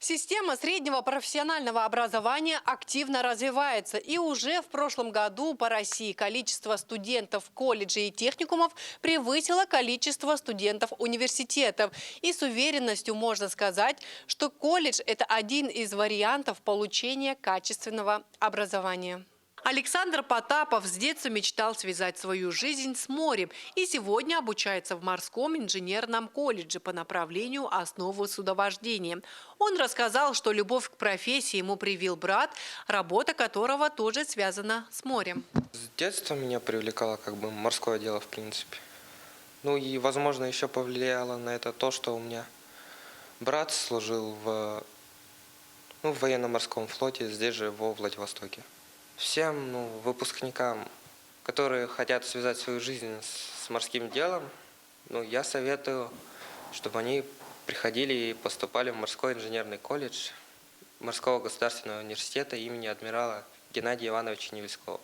Система среднего профессионального образования активно развивается. И уже в прошлом году по России количество студентов колледжей и техникумов превысило количество студентов университетов. И с уверенностью можно сказать, что колледж – это один из вариантов получения качественного образования. Александр Потапов с детства мечтал связать свою жизнь с морем и сегодня обучается в морском инженерном колледже по направлению основы судовождения. Он рассказал, что любовь к профессии ему привил брат, работа которого тоже связана с морем. С детства меня привлекало морское дело в принципе. И, возможно, еще повлияло на это то, что у меня брат служил в военно-морском флоте здесь же, во Владивостоке. Всем выпускникам, которые хотят связать свою жизнь с морским делом, я советую, чтобы они приходили и поступали в морской инженерный колледж Морского государственного университета имени адмирала Геннадия Ивановича Невельского.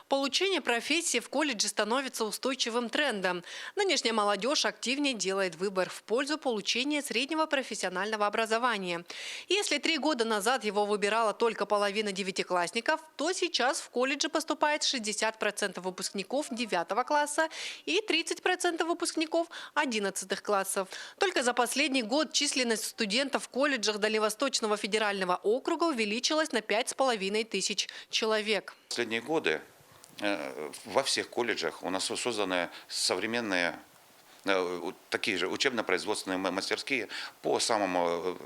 Получение профессии в колледже становится устойчивым трендом. Нынешняя молодежь активнее делает выбор в пользу получения среднего профессионального образования. Если 3 года назад его выбирала только половина девятиклассников, то сейчас в колледже поступает 60% выпускников 9 класса и 30% выпускников 11 классов. Только за последний год численность студентов в колледжах Дальневосточного федерального округа увеличилась на 5500 человек. В последние годы во всех колледжах у нас созданы современные такие же учебно-производственные мастерские по самому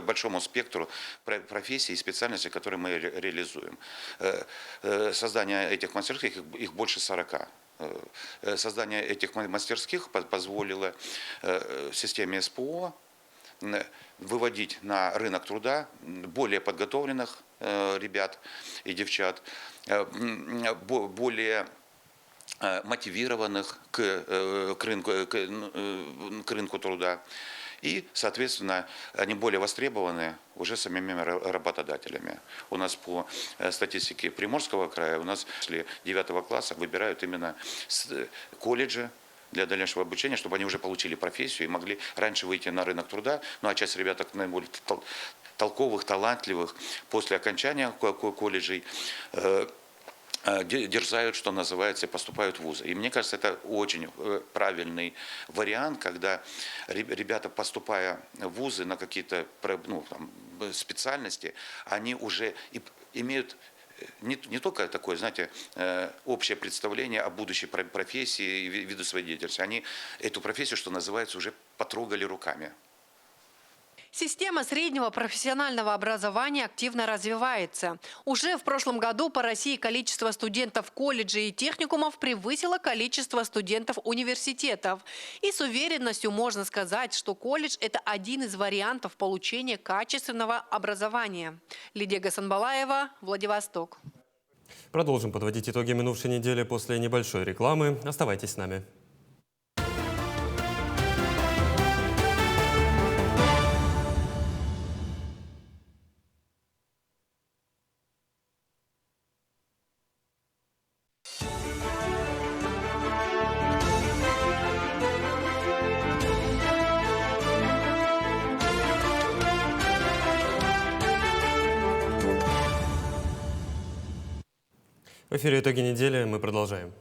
большому спектру профессий и специальностей, которые мы реализуем. Создание этих мастерских, их больше 40. Создание этих мастерских позволило системе СПО выводить на рынок труда более подготовленных ребят и девчат, более мотивированных к рынку труда. И, соответственно, они более востребованы уже самими работодателями. У нас по статистике Приморского края, у нас после 9 класса выбирают именно колледжи для дальнейшего обучения, чтобы они уже получили профессию и могли раньше выйти на рынок труда. Ну а часть ребят наиболее толковых, талантливых после окончания колледжей дерзают, что называется, и поступают в вузы. И мне кажется, это очень правильный вариант, когда ребята, поступая в вузы на какие-то специальности, они уже имеют не только такое, знаете, общее представление о будущей профессии и виду своей деятельности, они эту профессию, что называется, уже потрогали руками. Система среднего профессионального образования активно развивается. Уже в прошлом году по России количество студентов колледжей и техникумов превысило количество студентов университетов. И с уверенностью можно сказать, что колледж – это один из вариантов получения качественного образования. Лидия Гасанбалаева, Владивосток. Продолжим подводить итоги минувшей недели после небольшой рекламы. Оставайтесь с нами. В эфире «Итоги недели», мы продолжаем.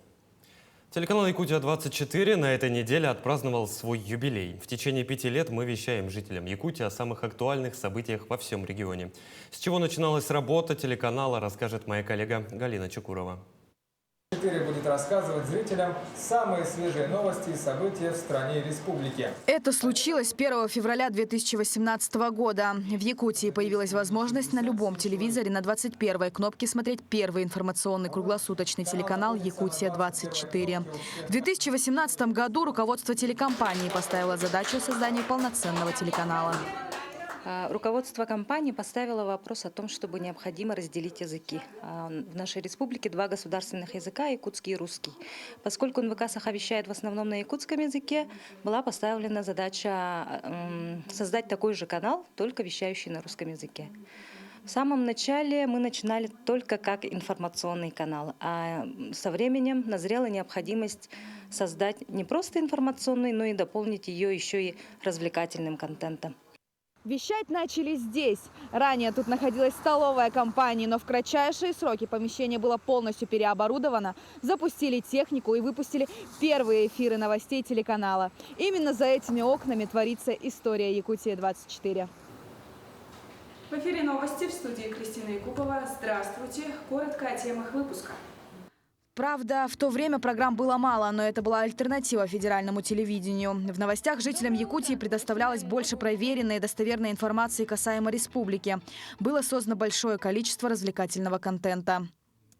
Телеканал «Якутия-24» на этой неделе отпраздновал свой юбилей. В течение 5 лет мы вещаем жителям Якутии о самых актуальных событиях во всем регионе. С чего начиналась работа телеканала, расскажет моя коллега Галина Чекурова. «4» будет рассказывать зрителям самые свежие новости и события в стране и республике. Это случилось 1 февраля 2018 года. В Якутии появилась возможность на любом телевизоре на 21-й кнопке смотреть первый информационный круглосуточный телеканал «Якутия-24». В 2018 году руководство телекомпании поставило задачу создания полноценного телеканала. Руководство компании поставило вопрос о том, чтобы необходимо разделить языки. В нашей республике 2 государственных языка – якутский и русский. Поскольку НВК Саха вещает в основном на якутском языке, была поставлена задача создать такой же канал, только вещающий на русском языке. В самом начале мы начинали только как информационный канал, а со временем назрела необходимость создать не просто информационный, но и дополнить ее еще и развлекательным контентом. Вещать начали здесь. Ранее тут находилась столовая компании, но в кратчайшие сроки помещение было полностью переоборудовано, запустили технику и выпустили первые эфиры новостей телеканала. Именно за этими окнами творится история Якутии-24. В эфире новости, в студии Кристина Якупова. Здравствуйте. Коротко о темах выпуска. Правда, в то время программ было мало, но это была альтернатива федеральному телевидению. В новостях жителям Якутии предоставлялось больше проверенной и достоверной информации касаемо республики. Было создано большое количество развлекательного контента.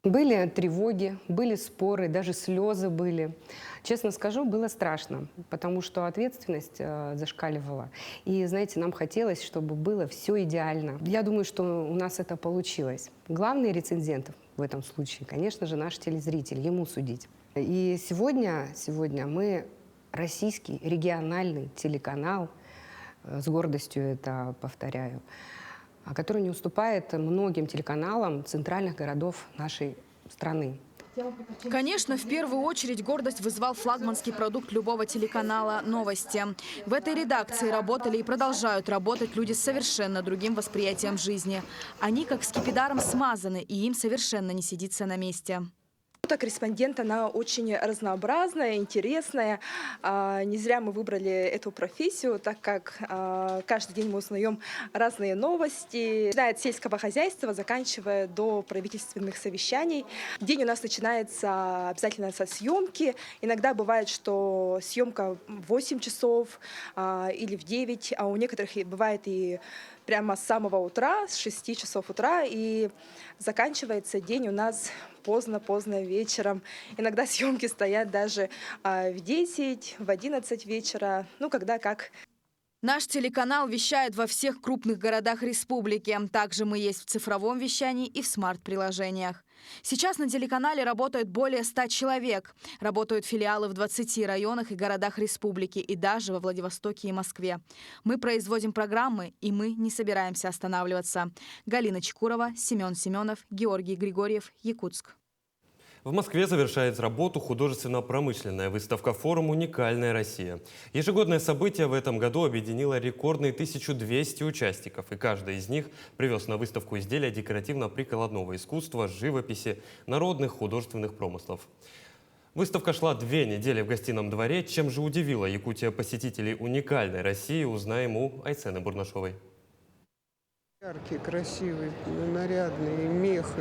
Были тревоги, были споры, даже слезы были. Честно скажу, было страшно, потому что ответственность зашкаливала. И, знаете, нам хотелось, чтобы было все идеально. Я думаю, что у нас это получилось. Главный рецензент в этом случае, конечно же, наш телезритель, ему судить. И сегодня мы российский региональный телеканал, с гордостью это повторяю, который не уступает многим телеканалам центральных городов нашей страны. Конечно, в первую очередь гордость вызвал флагманский продукт любого телеканала – новости. В этой редакции работали и продолжают работать люди с совершенно другим восприятием жизни. Они как скипидаром смазаны, и им совершенно не сидится на месте. Фотокорреспондент, она очень разнообразная, интересная. Не зря мы выбрали эту профессию, так как каждый день мы узнаем разные новости, начиная от сельского хозяйства, заканчивая до правительственных совещаний. День у нас начинается обязательно со съемки. Иногда бывает, что съемка в 8 часов или в 9, а у некоторых бывает и прямо с самого утра, с 6 часов утра, и заканчивается день у нас поздно-поздно вечером. Иногда съемки стоят даже в 10, в 11 вечера, ну когда как. Наш телеканал вещает во всех крупных городах республики. Также мы есть в цифровом вещании и в смарт-приложениях. Сейчас на телеканале работает более 100 человек. Работают филиалы в 20 районах и городах республики, и даже во Владивостоке и Москве. Мы производим программы, и мы не собираемся останавливаться. Галина Чекурова, Семен Семенов, Георгий Григорьев, Якутск. В Москве завершает работу художественно-промышленная выставка «Форум. Уникальная Россия». Ежегодное событие в этом году объединило рекордные 1200 участников, и каждый из них привез на выставку изделия декоративно-прикладного искусства, живописи, народных художественных промыслов. Выставка шла 2 недели в гостином дворе. Чем же удивила Якутия посетителей уникальной России, узнаем у Айсены Бурнашовой. Яркий, красивый, нарядный, мех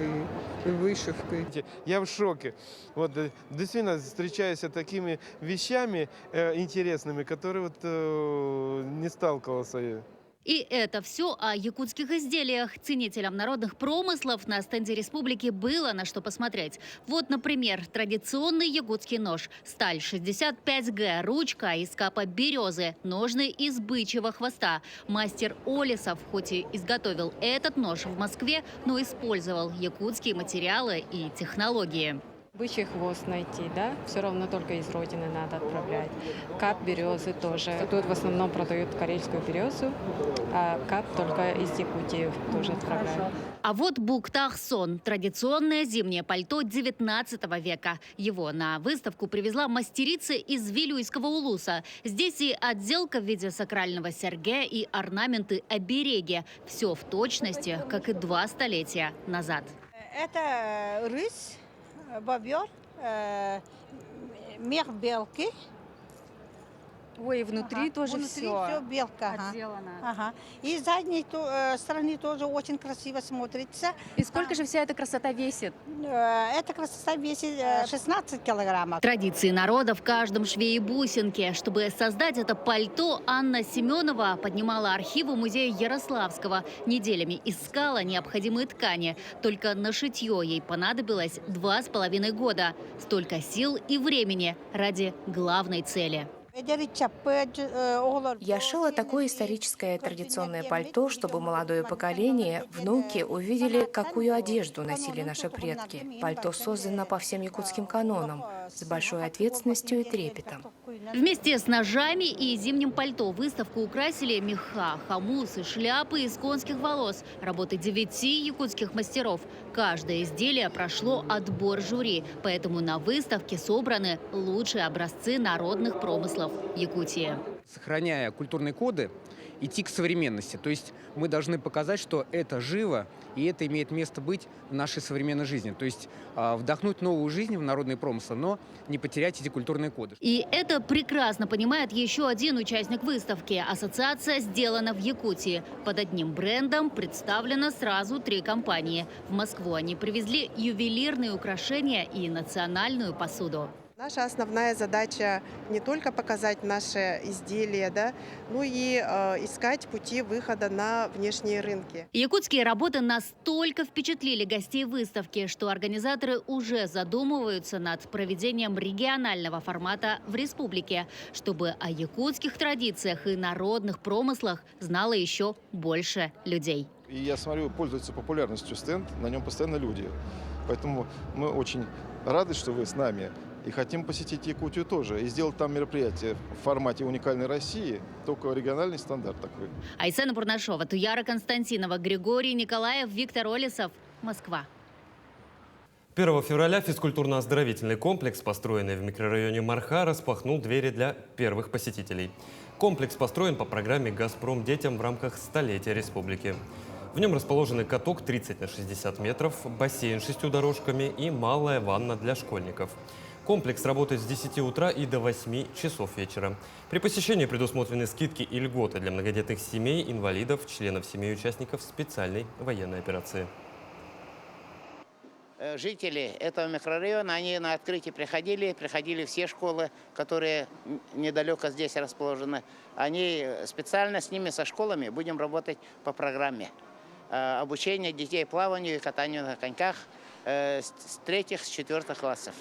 и вышивка. Я в шоке. Вот, действительно, встречаюсь с такими вещами интересными, которые не сталкивался. И это все о якутских изделиях. Ценителям народных промыслов на стенде республики было на что посмотреть. Вот, например, традиционный якутский нож. Сталь 65Г, ручка из капа березы, ножны из бычьего хвоста. Мастер Олесов хоть и изготовил этот нож в Москве, но использовал якутские материалы и технологии. Бычий хвост найти, да? Все равно только из родины надо отправлять. Кап березы тоже. Тут в основном продают карельскую березу, а кап только из Якутии тоже отправляют. А вот буктах-сон – традиционное зимнее пальто 19 века. Его на выставку привезла мастерица из Вилюйского улуса. Здесь и отделка в виде сакрального серге, и орнаменты-обереги. Все в точности, как и 2 столетия назад. Это рысь, бобер, мех белки. Ой, внутри тоже внутри все белка отделано. Ага. И с задней стороны тоже очень красиво смотрится. И сколько же вся эта красота весит? Эта красота весит 16 килограммов. Традиции народа в каждом шве и бусинке. Чтобы создать это пальто, Анна Семенова поднимала архивы музея Ярославского. Неделями искала необходимые ткани. Только на шитье ей понадобилось 2,5 года. Столько сил и времени ради главной цели. Я шила такое историческое традиционное пальто, чтобы молодое поколение, внуки увидели, какую одежду носили наши предки. Пальто создано по всем якутским канонам, с большой ответственностью и трепетом. Вместе с ножами и зимним пальто выставку украсили меха, хомусы, шляпы из конских волос. Работы 9 якутских мастеров. Каждое изделие прошло отбор жюри, поэтому на выставке собраны лучшие образцы народных промыслов Якутии. Сохраняя культурные коды, идти к современности. То есть мы должны показать, что это живо, и это имеет место быть в нашей современной жизни. То есть вдохнуть новую жизнь в народные промыслы, но не потерять эти культурные коды. И это прекрасно понимает еще один участник выставки. Ассоциация «Сделано в Якутии». Под одним брендом представлено сразу 3 компании. В Москву они привезли ювелирные украшения и национальную посуду. Наша основная задача не только показать наши изделия, да, но и искать пути выхода на внешние рынки. Якутские работы настолько впечатлили гостей выставки, что организаторы уже задумываются над проведением регионального формата в республике, чтобы о якутских традициях и народных промыслах знало еще больше людей. И я смотрю, пользуется популярностью стенд, на нем постоянно люди. Поэтому мы очень рады, что вы с нами. И хотим посетить Якутию тоже. И сделать там мероприятие в формате уникальной России, только региональный стандарт такой. Айсена Бурнашова, Туяра Константинова, Григорий Николаев, Виктор Олесов, Москва. 1 февраля физкультурно-оздоровительный комплекс, построенный в микрорайоне Марха, распахнул двери для первых посетителей. Комплекс построен по программе «Газпром детям» в рамках столетия республики. В нем расположены каток 30 на 60 метров, бассейн с 6 дорожками и малая ванна для школьников. Комплекс работает с 10 утра и до 8 часов вечера. При посещении предусмотрены скидки и льготы для многодетных семей, инвалидов, членов семей участников специальной военной операции. Жители этого микрорайона, они на открытие приходили все школы, которые недалеко здесь расположены. Они специально с ними, со школами, будем работать по программе обучения детей плаванию и катанию на коньках с 3-4 классов.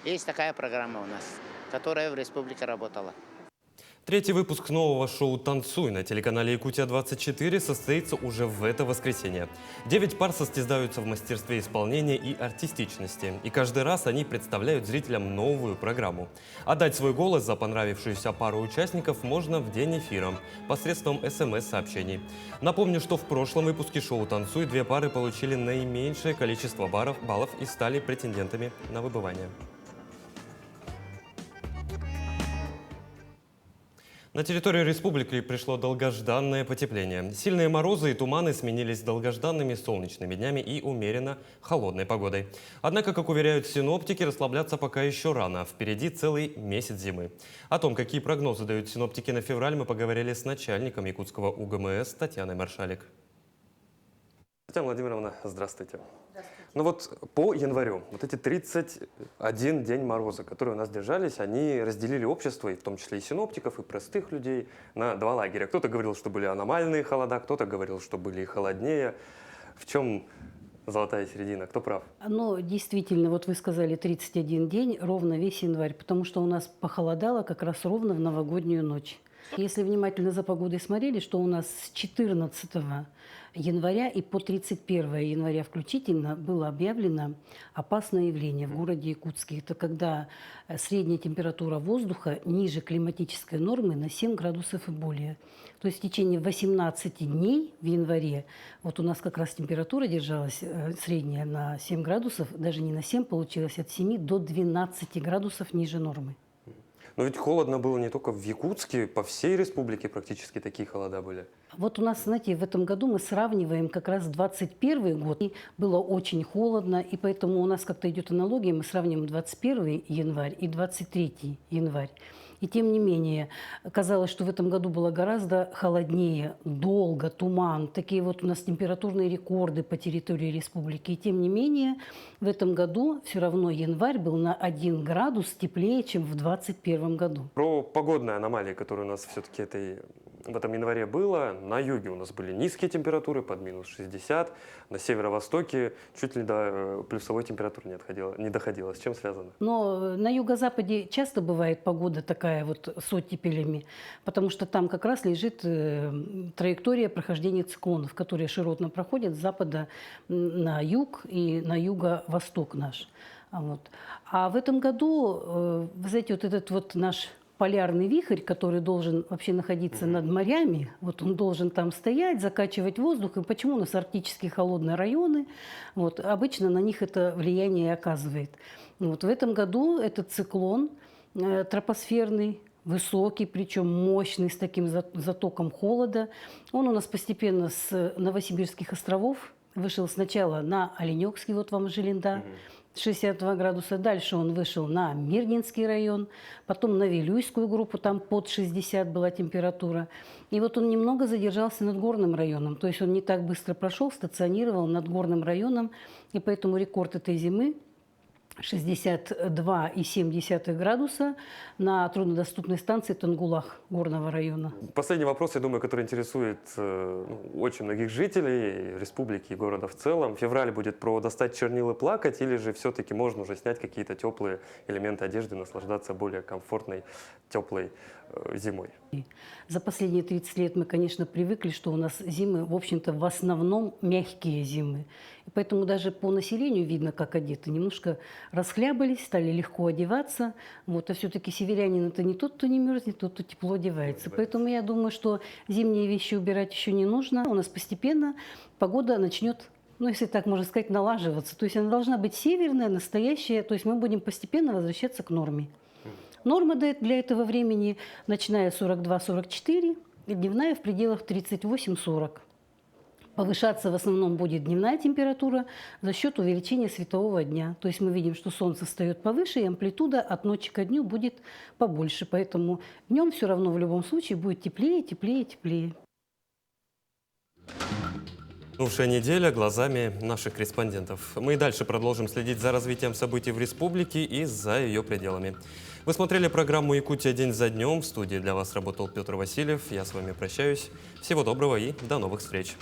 Есть такая программа у нас, которая в республике работала. Третий выпуск нового шоу «Танцуй» на телеканале «Якутия-24» состоится уже в это воскресенье. 9 пар состязаются в мастерстве исполнения и артистичности. И каждый раз они представляют зрителям новую программу. Отдать свой голос за понравившуюся пару участников можно в день эфира посредством СМС-сообщений. Напомню, что в прошлом выпуске шоу «Танцуй» 2 пары получили наименьшее количество баллов и стали претендентами на выбывание. На территории республики пришло долгожданное потепление. Сильные морозы и туманы сменились долгожданными солнечными днями и умеренно холодной погодой. Однако, как уверяют синоптики, расслабляться пока еще рано. Впереди целый месяц зимы. О том, какие прогнозы дают синоптики на февраль, мы поговорили с начальником якутского УГМС Татьяной Маршалик. Татьяна Владимировна, здравствуйте. Ну вот по январю, вот эти 31 день мороза, которые у нас держались, они разделили общество, и в том числе и синоптиков, и простых людей, на 2 лагеря. Кто-то говорил, что были аномальные холода, кто-то говорил, что были и холоднее. В чем золотая середина? Кто прав? Ну, действительно, вот вы сказали 31 день, ровно весь январь, потому что у нас похолодало как раз ровно в новогоднюю ночь. Если внимательно за погодой смотрели, что у нас с 14 января и по 31 января включительно было объявлено опасное явление в городе Якутске. Это когда средняя температура воздуха ниже климатической нормы на 7 градусов и более. То есть в течение 18 дней в январе вот у нас как раз температура держалась средняя на 7 градусов, даже не на 7, получилось от 7 до 12 градусов ниже нормы. Но ведь холодно было не только в Якутске, по всей республике практически такие холода были. Вот у нас, знаете, в этом году мы сравниваем как раз 21 год. И было очень холодно, и поэтому у нас как-то идет аналогия. Мы сравниваем 21 январь и 23 январь. И тем не менее, казалось, что в этом году было гораздо холоднее, долго, туман. Такие вот у нас температурные рекорды по территории республики. И тем не менее, в этом году все равно январь был на 1 градус теплее, чем в 2021 году. Про погодные аномалии, которые у нас все-таки в этом январе было. На юге у нас были низкие температуры, под минус 60. На северо-востоке чуть ли до плюсовой температуры не доходило. С чем связано? Но на юго-западе часто бывает погода такая вот с оттепелями, потому что там как раз лежит траектория прохождения циклонов, которые широтно проходят с запада на юг и на юго-восток наш. Вот. А в этом году, вы знаете, вот этот вот наш полярный вихрь, который должен вообще находиться над морями, вот он должен там стоять, закачивать воздух. И почему у нас арктические холодные районы? Вот, обычно на них это влияние оказывает. Вот в этом году этот циклон тропосферный, высокий, причем мощный, с таким затоком холода, он у нас постепенно с Новосибирских островов вышел сначала на Оленёкский, вот вам Жилинда, 62 градуса. Дальше он вышел на Мирнинский район, потом на Вилюйскую группу, там под 60 была температура. И вот он немного задержался над горным районом, то есть он не так быстро прошел, стационировал над горным районом, и поэтому рекорд этой зимы 62,7 градуса на труднодоступной станции Тангулах горного района. Последний вопрос, я думаю, который интересует очень многих жителей республики и города в целом. Февраль будет про достать чернила и плакать, или же все-таки можно уже снять какие-то теплые элементы одежды, наслаждаться более комфортной, теплой зимой? За последние 30 лет мы, конечно, привыкли, что у нас зимы, в общем-то, в основном мягкие зимы. И поэтому даже по населению видно, как одеты. Немножко расхлябались, стали легко одеваться. Вот. А все-таки северянин – это не тот, кто не мерзнет, тот, кто тепло одевается. Поэтому я думаю, что зимние вещи убирать еще не нужно. У нас постепенно погода начнет, ну, если так можно сказать, налаживаться. То есть она должна быть северная, настоящая. То есть мы будем постепенно возвращаться к норме. Норма для этого времени ночная 42-44 и дневная в пределах 38-40. Повышаться в основном будет дневная температура за счет увеличения светового дня. То есть мы видим, что солнце встает повыше, и амплитуда от ночи ко дню будет побольше. Поэтому днем все равно в любом случае будет теплее, теплее, теплее. Минувшая неделя глазами наших корреспондентов. Мы и дальше продолжим следить за развитием событий в республике и за ее пределами. Вы смотрели программу «Якутия. День за днем». В студии для вас работал Петр Васильев. Я с вами прощаюсь. Всего доброго и до новых встреч.